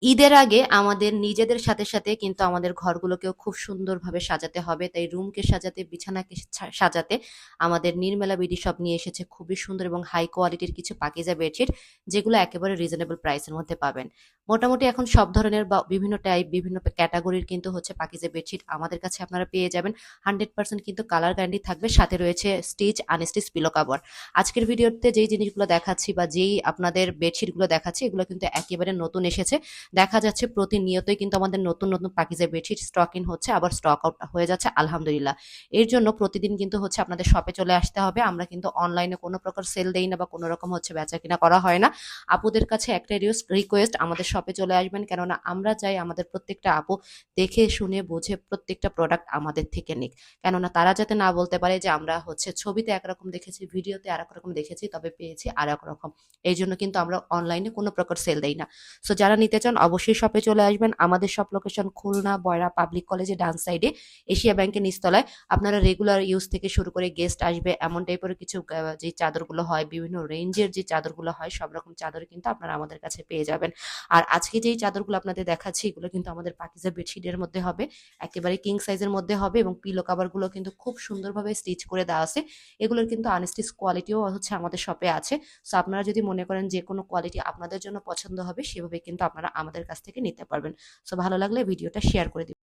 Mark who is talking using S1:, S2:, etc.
S1: ঈদের আগে আমাদের নিজেদের সাথে সাথে কিন্তু আমাদের ঘরগুলোকেও খুব সুন্দরভাবে সাজাতে হবে। তাই রুমকে সাজাতে, বিছানাকে সাজাতে আমাদের নির্মেলা বিডি শপ নিয়ে এসেছে খুবই সুন্দর এবং হাই কোয়ালিটির কিছু পাকিজা বেডশিট, যেগুলো একেবারে রিজনেবল প্রাইসের মধ্যে পাবেন। মোটামুটি এখন সব ধরনের বা বিভিন্ন টাইপ, বিভিন্ন ক্যাটাগরির কিন্তু হচ্ছে পাকিজা বেডশিট আমাদের কাছে আপনারা পেয়ে যাবেন। 100% কিন্তু কালার গ্যারান্টি থাকবে, সাথে রয়েছে স্টিচ আনস্টিচ পিলো কভার। আজকের ভিডিওতে যেই জিনিসগুলো দেখাচ্ছি বা যেই আপনাদের বেডশিটগুলো দেখাচ্ছি, এগুলো কিন্তু একেবারে নতুন এসেছে। দেখা যাচ্ছে প্রতিনিয়তই কিন্তু আমাদের নতুন নতুন পাকিজা বেডশিট স্টক ইন হচ্ছে, আবার স্টক আউট হয়ে যাচ্ছে আলহামদুলিল্লাহ। এর জন্য প্রতিদিন কিন্তু হচ্ছে আপনাদের শপে চলে আসতে হবে। আমরা কিন্তু অনলাইনে কোনো প্রকার সেল দেই না বা কোনো রকম হচ্ছে বেচা কিনা করা হয় না। আপুদের কাছে একটা রিকোয়েস্ট, আমাদের শপে চলে আসবেন, কেননা আমরা চাই আমাদের প্রত্যেকটা আপু দেখে শুনে বুঝে প্রত্যেকটা প্রোডাক্ট আমাদের থেকে নিক। কেননা তারা যাতে না বলতে পারে যে আমরা হচ্ছে ছবিতে একরকম দেখেছি, ভিডিওতে আরেক রকম দেখেছি, তবে পেয়েছি আরেক রকম। এই জন্য কিন্তু আমরা অনলাইনে কোনো প্রকার সেল দেই না। সো যারা নিতে চান অবশ্যই শপে চলে আসবেন। আমাদের শপ লোকেশন খুলনা বয়রা পাবলিক কলেজে ডান সাইডে, এশিয়া ব্যাংকের নিচতলায়। আপনারা রেগুলার ইউজ থেকে শুরু করে গেস্ট আসবে এমন টাইপের কিছু যে চাদরগুলো হয়, বিভিন্ন রেঞ্জের যে চাদরগুলো হয়, সব রকম চাদর কিন্তু আপনারা আমাদের কাছে পেয়ে যাবেন। আর আজকে যেই চাদরগুলো আপনাদের দেখাচ্ছি, এগুলো কিন্তু আমাদের পাকিজা বেডশিটের মধ্যে হবে, একেবারে কিং সাইজের মধ্যে হবে, এবং পিলো কাভারগুলো কিন্তু খুব সুন্দরভাবে স্টিচ করে দেওয়া আছে। এগুলোর কিন্তু আনস্টিচ কোয়ালিটিও হচ্ছে আমাদের শপে আছে। সো আপনারা যদি মনে করেন যে কোনো কোয়ালিটি আপনাদের জন্য পছন্দ হবে, সেভাবে কিন্তু আপনারা আমাদের কাছ থেকে নিতে পারবেন। সো ভালো লাগলে ভিডিওটা শেয়ার করে দিবেন।